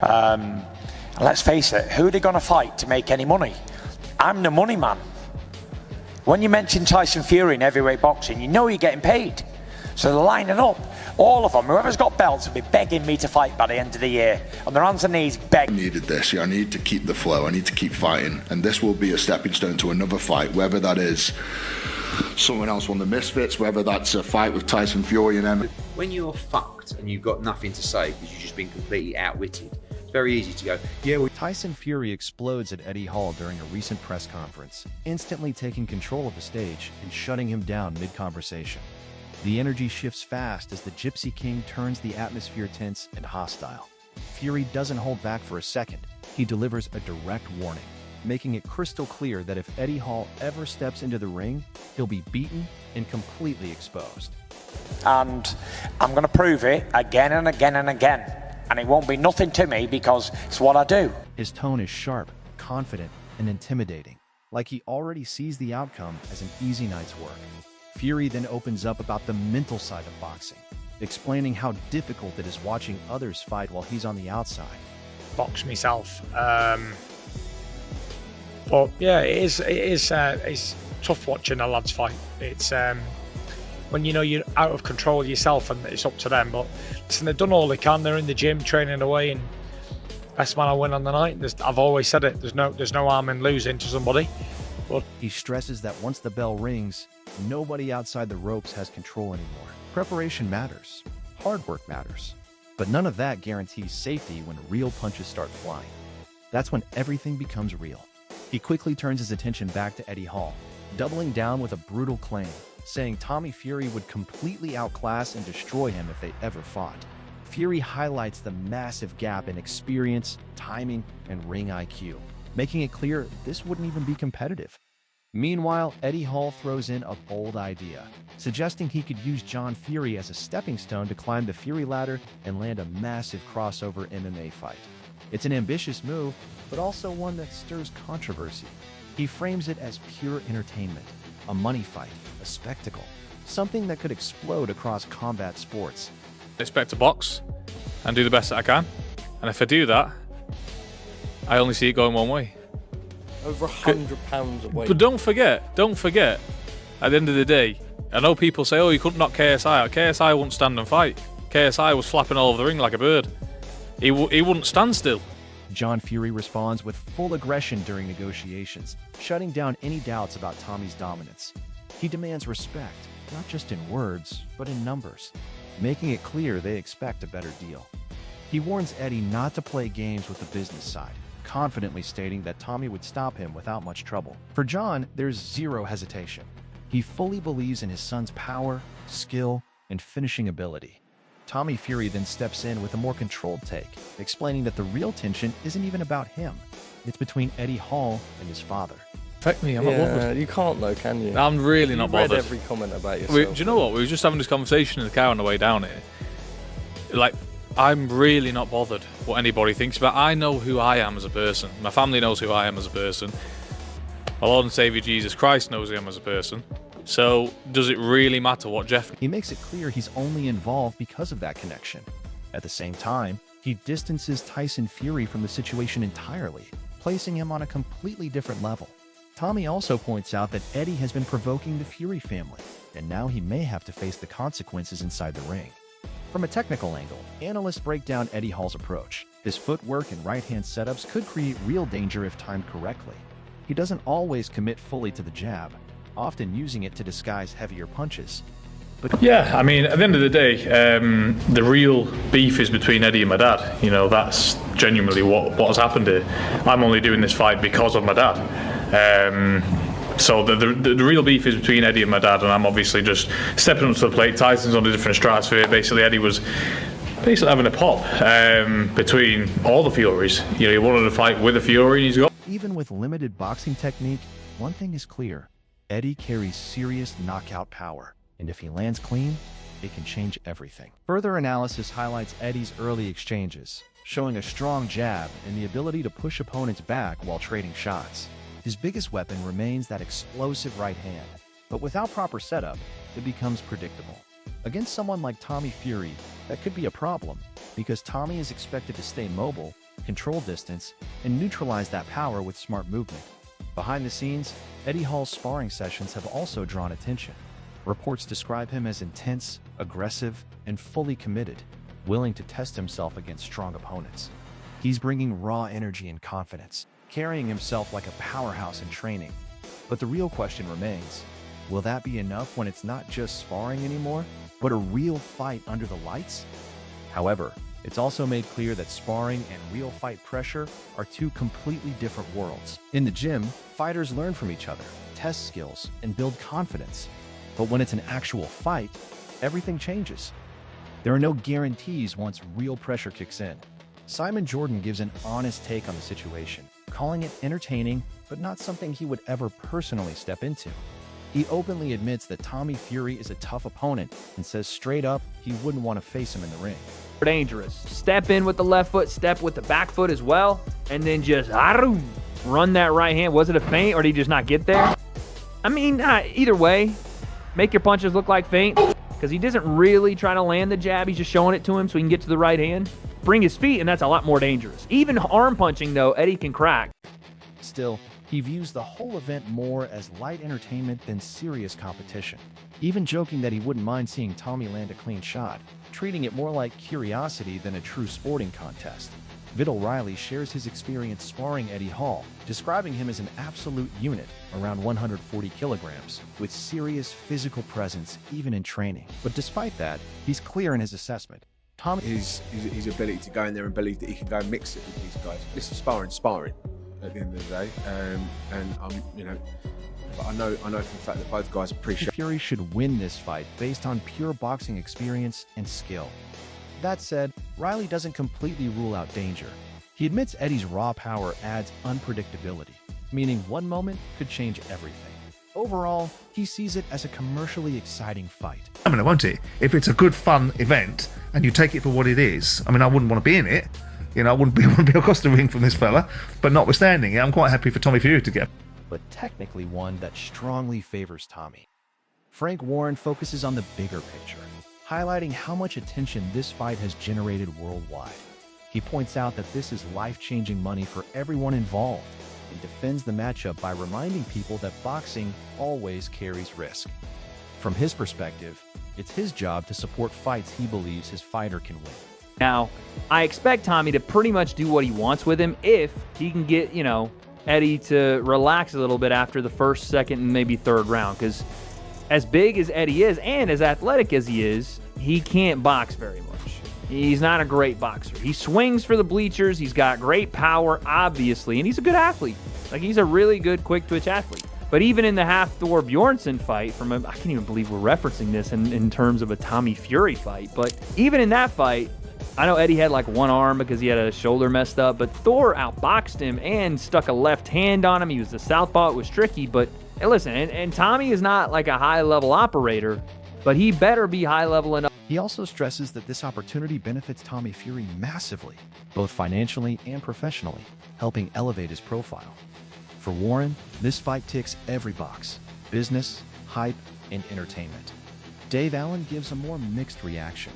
And let's face it, who are they going to fight to make any money? I'm the money man. When you mention Tyson Fury in heavyweight boxing, you know you're getting paid. So they're lining up. All of them, whoever's got belts, will be begging me to fight by the end of the year. On their hands and knees, begging. I needed this. I need to keep the flow. I need to keep fighting. And this will be a stepping stone to another fight, whether that is someone else on the Misfits, whether that's a fight with Tyson Fury and them. When you're fucked and you've got nothing to say because you've just been completely outwitted, it's very easy to go, yeah, well. Tyson Fury explodes at Eddie Hall during a recent press conference, instantly taking control of the stage and shutting him down mid-conversation. The energy shifts fast as the Gypsy King turns the atmosphere tense and hostile. Fury doesn't hold back for a second. He delivers a direct warning, making it crystal clear that if Eddie Hall ever steps into the ring, he'll be beaten and completely exposed. And I'm going to prove it again and again and again. And it won't be nothing to me because it's what I do. His tone is sharp, confident, and intimidating, like he already sees the outcome as an easy night's work. Fury then opens up about the mental side of boxing, explaining how difficult it is watching others fight while he's on the outside. Box myself. But yeah, it's tough watching a lads fight. It's when you know you're out of control yourself and it's up to them. But listen, they've done all they can. They're in the gym training away, and best man I win on the night. I've always said it. There's no harm in losing to somebody. But he stresses that once the bell rings, nobody outside the ropes has control anymore. Preparation matters. Hard work matters. But none of that guarantees safety when real punches start flying. That's when everything becomes real. He quickly turns his attention back to Eddie Hall, doubling down with a brutal claim, saying Tommy Fury would completely outclass and destroy him if they ever fought. Fury highlights the massive gap in experience, timing, and ring IQ, making it clear this wouldn't even be competitive. Meanwhile, Eddie Hall throws in a bold idea, suggesting he could use John Fury as a stepping stone to climb the Fury ladder and land a massive crossover MMA fight. It's an ambitious move, but also one that stirs controversy. He frames it as pure entertainment, a money fight, a spectacle, something that could explode across combat sports. I expect to box and do the best that I can, and if I do that, I only see it going one way. Over 100 pounds of weight. But don't forget, at the end of the day, I know people say, oh, you couldn't knock KSI out. KSI wouldn't stand and fight. KSI was flapping all over the ring like a bird. He wouldn't stand still. John Fury responds with full aggression during negotiations, shutting down any doubts about Tommy's dominance. He demands respect, not just in words, but in numbers, making it clear they expect a better deal. He warns Eddie not to play games with the business side, confidently stating that Tommy would stop him without much trouble. For John, there's zero hesitation. He fully believes in his son's power, skill, and finishing ability. Tommy Fury then steps in with a more controlled take, explaining that the real tension isn't even about him. It's between Eddie Hall and his father. Affect me, I'm not bothered. You can't though, can you? I'm really not bothered. Read every comment about yourself. Do you know what? We were just having this conversation in the car on the way down here. Like, I'm really not bothered what anybody thinks about. I know who I am as a person. My family knows who I am as a person. My Lord and Saviour Jesus Christ knows who I am as a person. So, does it really matter what Jeff... He makes it clear he's only involved because of that connection. At the same time, he distances Tyson Fury from the situation entirely, placing him on a completely different level. Tommy also points out that Eddie has been provoking the Fury family, and now he may have to face the consequences inside the ring. From a technical angle, analysts break down Eddie Hall's approach. His footwork and right-hand setups could create real danger if timed correctly. He doesn't always commit fully to the jab, often using it to disguise heavier punches. But yeah, I mean, at the end of the day, the real beef is between Eddie and my dad. You know, that's genuinely what has happened here. I'm only doing this fight because of my dad. So the real beef is between Eddie and my dad, and I'm obviously just stepping up to the plate. Tyson's on a different stratosphere. Basically, Eddie was having a pop between all the Furies. You know, he wanted to fight with a Fury, and he's got... Even with limited boxing technique, one thing is clear. Eddie carries serious knockout power, and if he lands clean, it can change everything. Further analysis highlights Eddie's early exchanges, showing a strong jab and the ability to push opponents back while trading shots. His biggest weapon remains that explosive right hand, but without proper setup, it becomes predictable. Against someone like Tommy Fury, that could be a problem, because Tommy is expected to stay mobile control distance, and neutralize that power with smart movement. Behind the scenes, Eddie Hall's sparring sessions have also drawn attention. Reports describe him as intense, aggressive, and fully committed, willing to test himself against strong opponents. He's bringing raw energy and confidence, carrying himself like a powerhouse in training. But the real question remains, will that be enough when it's not just sparring anymore, but a real fight under the lights? However, it's also made clear that sparring and real fight pressure are two completely different worlds. In the gym, fighters learn from each other, test skills, and build confidence. But when it's an actual fight, everything changes. There are no guarantees once real pressure kicks in. Simon Jordan gives an honest take on the situation, calling it entertaining, but not something he would ever personally step into. He openly admits that Tommy Fury is a tough opponent and says straight up he wouldn't want to face him in the ring. Dangerous. Step in with the left foot, step with the back foot as well, and then just run that right hand. Was it a feint or did he just not get there? I mean, either way, make your punches look like feint, because he doesn't really try to land the jab. He's just showing it to him so he can get to the right hand. Bring his feet, and that's a lot more dangerous. Even arm punching, though, Eddie can crack. Still, he views the whole event more as light entertainment than serious competition, even joking that he wouldn't mind seeing Tommy land a clean shot, treating it more like curiosity than a true sporting contest. Vidal Riley shares his experience sparring Eddie Hall, describing him as an absolute unit, around 140 kilograms, with serious physical presence even in training. But despite that, he's clear in his assessment. Tommy his ability to go in there and believe that he can go and mix it with these guys. This is sparring at the end of the day, and but I know for the fact that both guys appreciate. Fury should win this fight based on pure boxing experience and skill. That said, Riley doesn't completely rule out danger. He admits Eddie's raw power adds unpredictability, meaning one moment could change everything. Overall, he sees it as a commercially exciting fight. I mean, won't it? If it's a good, fun event and you take it for what it is, I mean, I wouldn't want to be in it. You know, I wouldn't be across the ring from this fella. But notwithstanding it, I'm quite happy for Tommy Fury to get. But technically one that strongly favors Tommy. Frank Warren focuses on the bigger picture, highlighting how much attention this fight has generated worldwide. He points out that this is life-changing money for everyone involved and defends the matchup by reminding people that boxing always carries risk. From his perspective, it's his job to support fights he believes his fighter can win. Now, I expect Tommy to pretty much do what he wants with him if he can get, Eddie to relax a little bit after the first, second, and maybe third round, because as big as Eddie is and as athletic as he is, he can't box very much. He's not a great boxer. He swings for the bleachers. He's got great power, obviously, and he's a good athlete. Like, he's a really good quick-twitch athlete. But even in the Hafthor Bjornsson fight, I can't even believe we're referencing this in terms of a Tommy Fury fight, but even in that fight, I know Eddie had like one arm because he had a shoulder messed up, but Thor outboxed him and stuck a left hand on him. He was the southpaw. It was tricky, but hey, listen, and Tommy is not like a high-level operator, but he better be high-level enough. He also stresses that this opportunity benefits Tommy Fury massively, both financially and professionally, helping elevate his profile. For Warren, this fight ticks every box: business, hype, and entertainment. Dave Allen gives a more mixed reaction.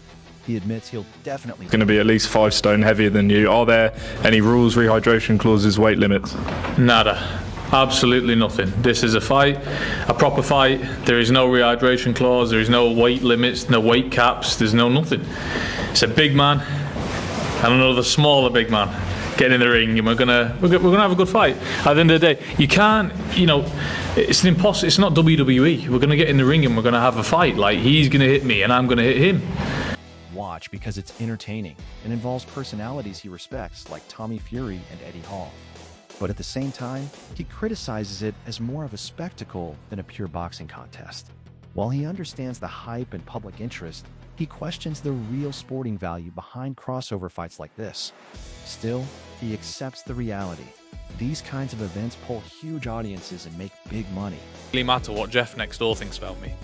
He admits he'll definitely going to be at least 5 stone heavier than you. Are there any rules, rehydration clauses, weight limits? Nada. Absolutely nothing. This is a fight, a proper fight. There is no rehydration clause, there is no weight limits, no weight caps, there's no nothing. It's a big man and another smaller big man getting in the ring, and we're gonna have a good fight. At the end of the day, you can't, it's an impossible. It's not WWE. We're gonna get in the ring and we're gonna have a fight. Like, he's gonna hit me and I'm gonna hit him. Watch because it's entertaining and involves personalities he respects like Tommy Fury and Eddie Hall. But at the same time, he criticizes it as more of a spectacle than a pure boxing contest. While he understands the hype and public interest, he questions the real sporting value behind crossover fights like this. Still, he accepts the reality. These kinds of events pull huge audiences and make big money. Really matter what Jeff next door thinks about me?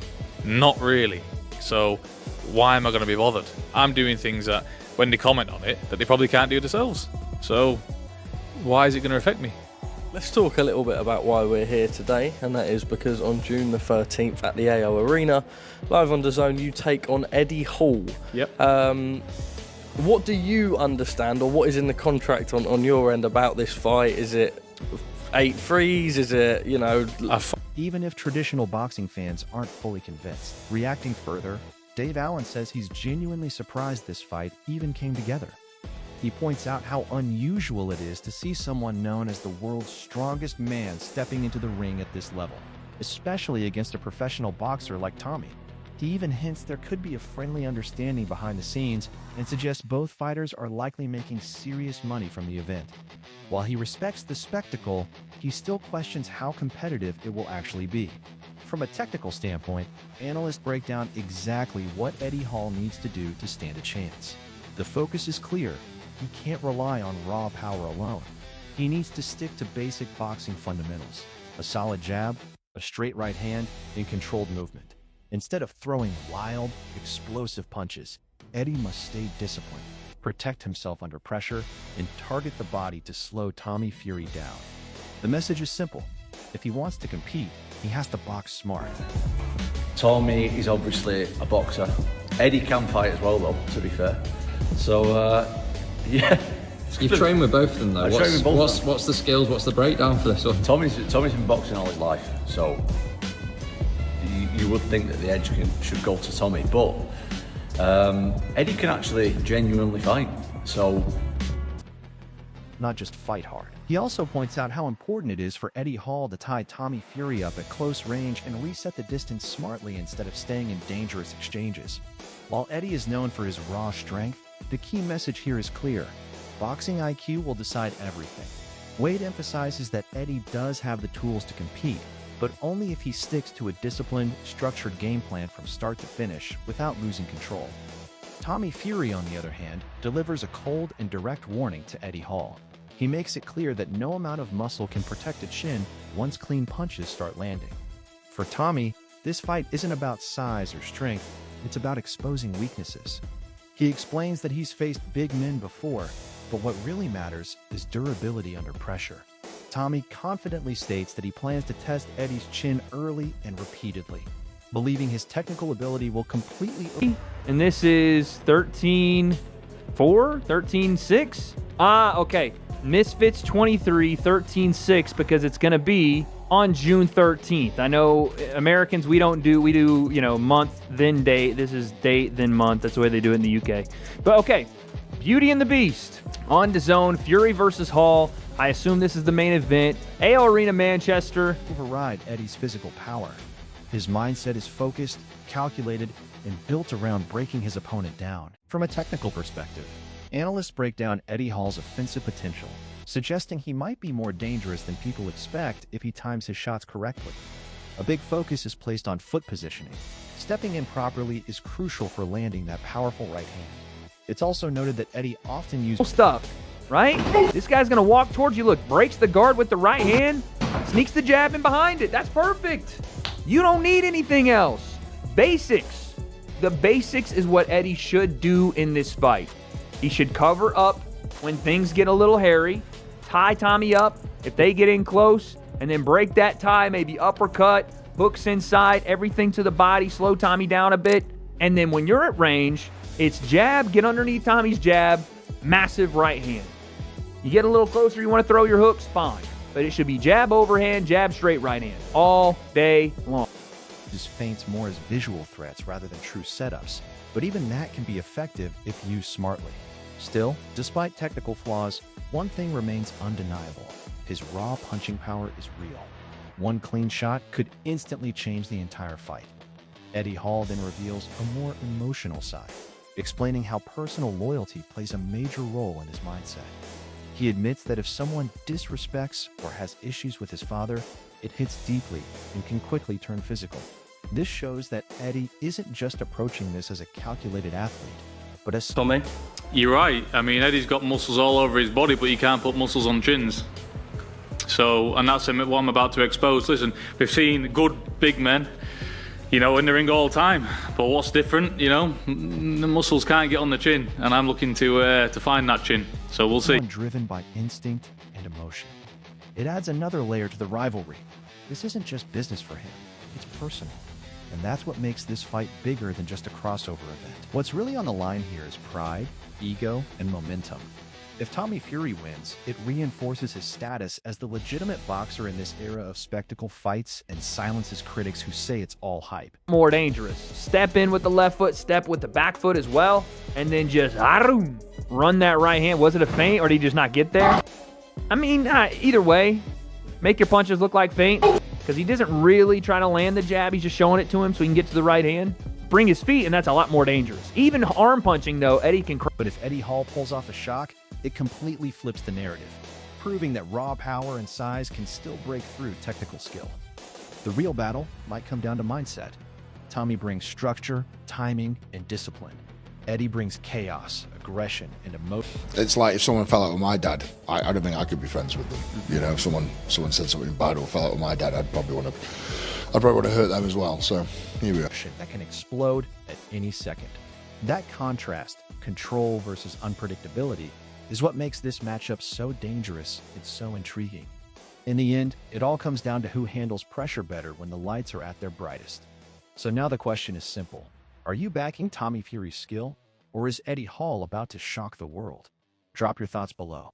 Not really. So why am I going to be bothered? I'm doing things that, when they comment on it, that they probably can't do themselves. So why is it going to affect me? Let's talk a little bit about why we're here today, and that is because on June the 13th at the AO Arena, live on DAZN, you take on Eddie Hall. Yep. What do you understand, or what is in the contract on your end about this fight? Is it 8-3s? Is it, you know... Even if traditional boxing fans aren't fully convinced, reacting further, Dave Allen says he's genuinely surprised this fight even came together. He points out how unusual it is to see someone known as the world's strongest man stepping into the ring at this level, especially against a professional boxer like Tommy. He even hints there could be a friendly understanding behind the scenes and suggests both fighters are likely making serious money from the event. While he respects the spectacle, he still questions how competitive it will actually be. From a technical standpoint, analysts break down exactly what Eddie Hall needs to do to stand a chance. The focus is clear. He can't rely on raw power alone. He needs to stick to basic boxing fundamentals: a solid jab, a straight right hand, and controlled movement. Instead of throwing wild, explosive punches, Eddie must stay disciplined, protect himself under pressure, and target the body to slow Tommy Fury down. The message is simple. If he wants to compete, he has to box smart. Tommy is obviously a boxer. Eddie can fight as well, though, to be fair. So, yeah. You've trained with both of them, though. I've trained with both of them. What's the skills? What's the breakdown for this one? Tommy's been boxing all his life, so you would think that the edge should go to Tommy, but Eddie can actually genuinely fight, so... Not just fight hard. He also points out how important it is for Eddie Hall to tie Tommy Fury up at close range and reset the distance smartly instead of staying in dangerous exchanges. While Eddie is known for his raw strength, the key message here is clear. Boxing IQ will decide everything. Wade emphasizes that Eddie does have the tools to compete, but only if he sticks to a disciplined, structured game plan from start to finish without losing control. Tommy Fury, on the other hand, delivers a cold and direct warning to Eddie Hall. He makes it clear that no amount of muscle can protect a chin once clean punches start landing. For Tommy, this fight isn't about size or strength, it's about exposing weaknesses. He explains that he's faced big men before, but what really matters is durability under pressure. Tommy confidently states that he plans to test Eddie's chin early and repeatedly, believing his technical ability will completely... And this is 13-4, 13-6? Okay. Misfits 23, 13-6, because it's going to be on June 13th. I know Americans, we do, you know, month, then date. This is date, then month. That's the way they do it in the UK. But okay, Beauty and the Beast on DAZN, Fury versus Hall. I assume this is the main event. AO Arena, Manchester. Override Eddie's physical power. His mindset is focused, calculated, and built around breaking his opponent down. From a technical perspective, analysts break down Eddie Hall's offensive potential, suggesting he might be more dangerous than people expect if he times his shots correctly. A big focus is placed on foot positioning. Stepping in properly is crucial for landing that powerful right hand. It's also noted that Eddie often uses stuff, right? This guy's gonna walk towards you, look, breaks the guard with the right hand, sneaks the jab in behind it. That's perfect. You don't need anything else. Basics. The basics is what Eddie should do in this fight. He should cover up when things get a little hairy, tie Tommy up if they get in close, and then break that tie, maybe uppercut, hooks inside, everything to the body, slow Tommy down a bit. And then when you're at range, it's jab, get underneath Tommy's jab, massive right hand. You get a little closer, you want to throw your hooks, fine. But it should be jab overhand, jab straight right hand, all day long. Uses feints more as visual threats rather than true setups, but even that can be effective if used smartly. Still, despite technical flaws, one thing remains undeniable. His raw punching power is real. One clean shot could instantly change the entire fight. Eddie Hall then reveals a more emotional side, explaining how personal loyalty plays a major role in his mindset. He admits that if someone disrespects or has issues with his father, it hits deeply and can quickly turn physical. This shows that Eddie isn't just approaching this as a calculated athlete, but as... Tommy? You're right. I mean, Eddie's got muscles all over his body, but you can't put muscles on chins. So, and that's what I'm about to expose. Listen, we've seen good big men, you know, in the ring all the time. But what's different, you know, the muscles can't get on the chin, and I'm looking to find that chin. So we'll see. Driven by instinct and emotion. It adds another layer to the rivalry. This isn't just business for him. It's personal. And that's what makes this fight bigger than just a crossover event. What's really on the line here is pride, ego, and momentum. If Tommy Fury wins, it reinforces his status as the legitimate boxer in this era of spectacle fights and silences critics who say it's all hype. More dangerous. Step in with the left foot, step with the back foot as well, and then just run that right hand. Was it a feint or did he just not get there? I mean, either way, make your punches look like feint, because he doesn't really try to land the jab. He's just showing it to him so he can get to the right hand. Bring his feet, and that's a lot more dangerous. Even arm punching, though, Eddie can... But if Eddie Hall pulls off a shock, it completely flips the narrative, proving that raw power and size can still break through technical skill. The real battle might come down to mindset. Tommy brings structure, timing, and discipline. Eddie brings chaos, aggression, and emotion. It's like if someone fell out with my dad, I don't think I could be friends with them. You know, if someone said something bad or fell out with my dad, I'd probably want to hurt them as well. So here we are. That can explode at any second. That contrast, control versus unpredictability, is what makes this matchup so dangerous and so intriguing. In the end, it all comes down to who handles pressure better when the lights are at their brightest. So now the question is simple. Are you backing Tommy Fury's skill, or is Eddie Hall about to shock the world? Drop your thoughts below.